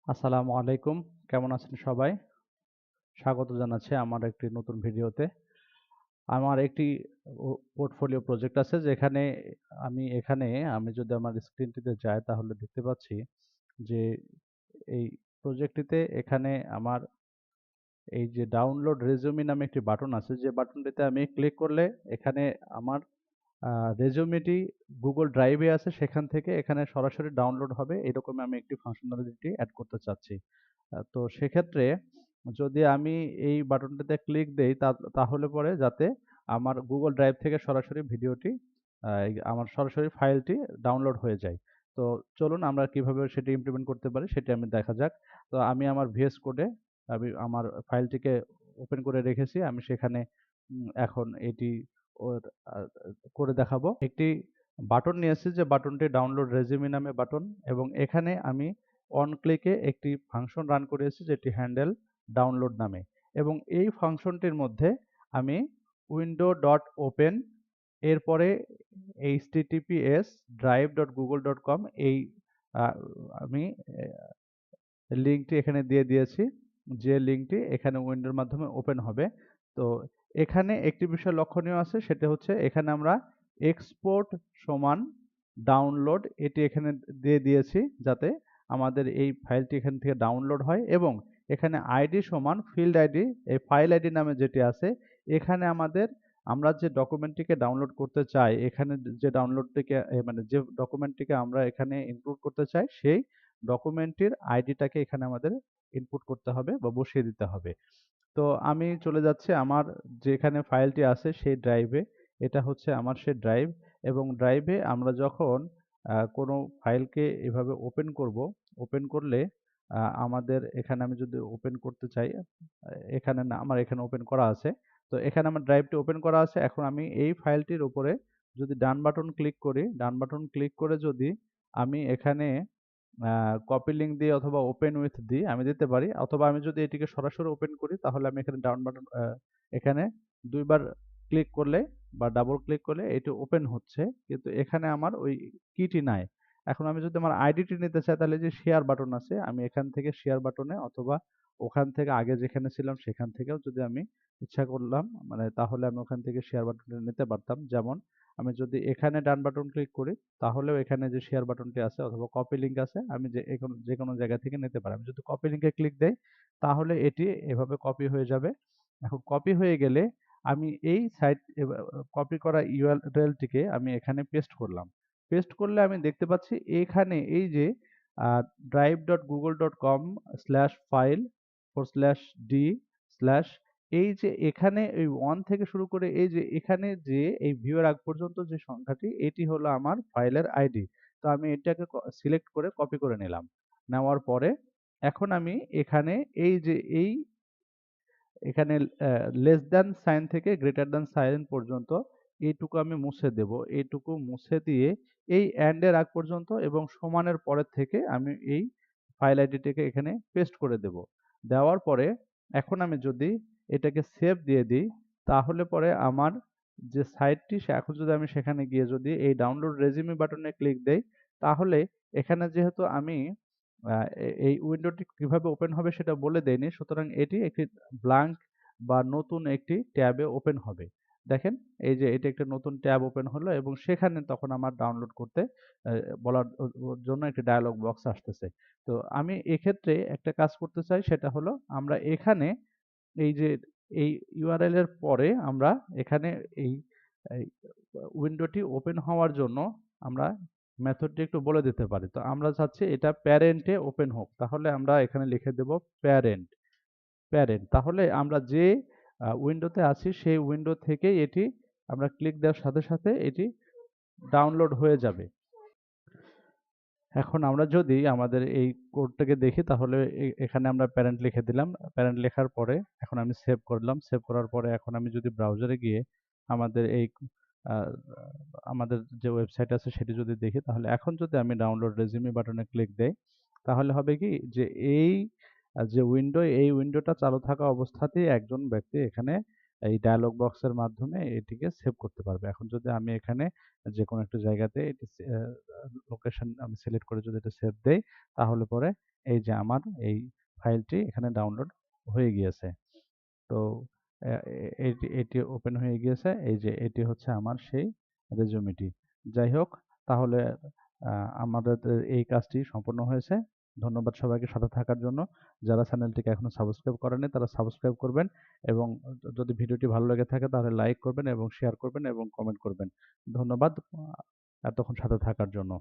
আসসালামু আলাইকুম। কেমন আছেন সবাই? স্বাগত জানাচ্ছি আমার একটি নতুন ভিডিওতে। আমার একটি পোর্টফোলিও প্রজেক্ট আছে যেখানে এখানে আমি যদি আমার স্ক্রিনটিতে যাই তাহলে দেখতে পাচ্ছি যে এই প্রজেক্টটিতে এখানে আমার এই যে ডাউনলোড রেজুমি নামে একটি বাটন আছে যে বাটনটিতে আমি ক্লিক করলে এখানে আমার রেজুমেটি গুগল ড্রাইভে আছে সেখান থেকে এখানে সরাসরি ডাউনলোড হবে এরকম আমি একটি ফাংশনালিটি অ্যাড করতে চাচ্ছি। তো সেক্ষেত্রে যদি আমি এই বাটনটিতে ক্লিক দেই তাহলে পরে যাতে আমার গুগল ড্রাইভ থেকে সরাসরি ভিডিওটি আমার সরাসরি ফাইলটি ডাউনলোড হয়ে যায়। তো চলুন আমরা কিভাবে সেটি ইমপ্লিমেন্ট করতে পারি সেটি আমি দেখা যাক। তো আমি আমার ভিএস কোডে আমি আমার ফাইলটিকে ওপেন করে রেখেছি। আমি সেখানে এখন এটি ওর আ করে দেখাবো। একটি বাটন নিয়েছি যে বাটনটি ডাউনলোড রেজিমি নামে বাটন এবং এখানে আমি অন ক্লিকে একটি ফাংশন রান করেছি যেটি হ্যান্ডেল ডাউনলোড নামে এবং এই ফাংশনটির মধ্যে আমি উইন্ডো ডট ওপেন এরপরে https drive.google.com এই আহ, আমি লিঙ্কটি এখানে দিয়ে দিয়েছি যে লিঙ্কটি এখানে উইন্ডোর মাধ্যমে ওপেন হবে। তো এখানে একটি বিষয় লক্ষণীয় আছে সেটা হচ্ছে এখানে আমরা এক্সপোর্ট সমান ডাউনলোড এটি এখানে দিয়ে দিয়েছি যাতে আমাদের এই ফাইলটি এখান থেকে ডাউনলোড হয় এবং এখানে আইডি সমান ফিল্ড আইডি এই ফাইল আইডি নামে যেটি আছে এখানে আমরা যে ডকুমেন্টটিকে ডাউনলোড করতে চাই এখানে যে ডাউনলোডটিকে মানে যে ডকুমেন্টটিকে আমরা এখানে ইনক্লুড করতে চাই সেই ডকুমেন্টটির আইডিটাকে এখানে আমাদের ইনপুট করতে হবে বা বসিয়ে দিতে হবে। তো আমি চলে যাচ্ছি আমার যেখানে ফাইলটি আছে সেই ড্রাইভে। এটা হচ্ছে আমার সেই ড্রাইভ এবং ড্রাইভে আমরা যখন কোনো ফাইলকে এভাবে ওপেন করব, ওপেন করলে আমাদের এখানে আমি যদি ওপেন করতে চাই, এখানে না আমার এখানে ওপেন করা আছে। তো এখানে আমার ড্রাইভটি ওপেন করা আছে। এখন আমি এই ফাইলটির উপরে যদি ডান বাটন ক্লিক করি, ডান বাটন ক্লিক করে যদি আমি এখানে কপি লিঙ্ক দিয়ে অথবা ওপেন উইথ দিই আমি দিতে পারি অথবা আমি যদি এটিকে সরাসরি ওপেন করি তাহলে আমি এখানে ডাউন বাটন এখানে দুইবার ক্লিক করলে বা ডাবল ক্লিক করলে এটি ওপেন হচ্ছে কিন্তু এখানে আমার ওই কিটি নাই। এখন আমি যদি আমার আইডিটি নিতে চাই তাহলে যে শেয়ার বাটন আছে আমি এখান থেকে শেয়ার বাটনে অথবা ওখান থেকে আগে যেখানে ছিলাম সেখান থেকেও যদি আমি ইচ্ছা করলাম মানে তাহলে আমি ওখান থেকে শেয়ার বাটনটা নিতে পারতাম। যেমন আমি যদি এখানে ডান বাটন ক্লিক করি তাহলেও এখানে যে শেয়ার বাটনটি আছে অথবা কপি লিঙ্ক আছে আমি যে কোনো জায়গা থেকে নিতে পারি। আমি যদি কপি লিঙ্কে ক্লিক দেই তাহলে এটি এভাবে কপি হয়ে যাবে। এখন কপি হয়ে গেলে আমি এই কপি করা ইউআরএলটিকে আমি এখানে পেস্ট করলাম। পেস্ট করলে আমি দেখতে পাচ্ছি এখানে এই যে drive.google.com/file/d/ এই যে এখানে এই 1 থেকে শুরু করে এই যে এখানে যে এই ভিউ এর আগ পর্যন্ত যে সংখ্যাটি এটি হলো আমার ফাইলের আইডি। তো আমি এটাকে সিলেক্ট করে কপি করে নিলাম। নেওয়ার পরে এখন আমি এখানে এই যে এখানে লেস দ্যান সাইন থেকে গ্রেটার দ্যান সাইন পর্যন্ত এইটুকু আমি মুছে দেব। এইটুকু মুছে দিয়ে এই এন্ড এর আগ পর্যন্ত এবং সমানের পরের থেকে আমি এই ফাইল আইডিটাকে এখানে পেস্ট করে দেব। দেওয়ার পরে এখন আমি যদি এটাকে সেভ দিয়ে দিই তাহলে পরে আমার যে সাইটটি এখন যদি আমি সেখানে গিয়ে যদি এই ডাউনলোড রেজিমি বাটনে ক্লিক দেই তাহলে এখানে যেহেতু আমি এই উইন্ডোটি কিভাবে ওপেন হবে সেটা বলে দেয়নি সুতরাং এটি একটি ব্ল্যাঙ্ক বা নতুন একটি ট্যাবে ওপেন হবে। দেখেন এই যে এটি একটা নতুন ট্যাব ওপেন হলো এবং সেখানে তখন আমার ডাউনলোড করতে বলার জন্য একটি ডায়ালগ বক্স আসতেছে। তো আমি এক্ষেত্রে একটা কাজ করতে চাই সেটা হলো আমরা এখানে এই যে এই ইউআরএল এর পরে আমরা এখানে এই এই উইন্ডোটি ওপেন হওয়ার জন্য আমরা মেথডটি একটু বলে দিতে পারি। তো আমরা চাচ্ছি এটা প্যারেন্টে ওপেন হোক। তাহলে আমরা এখানে লিখে দেব প্যারেন্ট, প্যারেন্ট। তাহলে আমরা যে উইন্ডোতে আছি সেই উইন্ডো থেকেই এটি আমরা ক্লিক দেওয়ার সাথে সাথে এটি ডাউনলোড হয়ে যাবে। এখন আমরা যদি আমাদের এই কোডটাকে দেখি তাহলে এখানে আমরা প্যারেন্ট লিখে দিলাম। প্যারেন্ট লেখার পরে এখন আমি সেভ করলাম। সেভ করার পরে এখন আমি যদি ব্রাউজারে গিয়ে আমাদের আ আমাদের যে ওয়েবসাইট আছে সেটি যদি দেখি তাহলে এখন যদি আমি ডাউনলোড রেজিউমি বাটনে ক্লিক দেই তাহলে হবে কি যে যে এই উইন্ডোটা চালু থাকা অবস্থাতেই একজন ব্যক্তি এখানে এই ডায়ালগ বক্সের মাধ্যমে এটিকে সেভ করতে পারবে। এখন যদি আমি এখানে যেকোনো একটা জায়গাতে এটি লোকেশন আমি সিলেক্ট করে যদি এটা সেভ দেই তাহলে পরে এই যে আমার এই ফাইলটি এখানে ডাউনলোড হয়ে গিয়েছে। তো এটি ওপেন হয়ে গিয়েছে। এই যে এটি হচ্ছে আমার সেই রেজুমেটি। যাই হোক, তাহলে আমাদের এই কাজটি সম্পন্ন হয়েছে। ধন্যবাদ সবাইকে সাথে থাকার জন্য। যারা চ্যানেলটিকে এখনো সাবস্ক্রাইব করেনি তারা সাবস্ক্রাইব করবেন এবং যদি ভিডিওটি ভালো লেগে থাকে তাহলে লাইক করবেন এবং শেয়ার করবেন এবং কমেন্ট করবেন। ধন্যবাদ এতক্ষণ সাথে থাকার জন্য।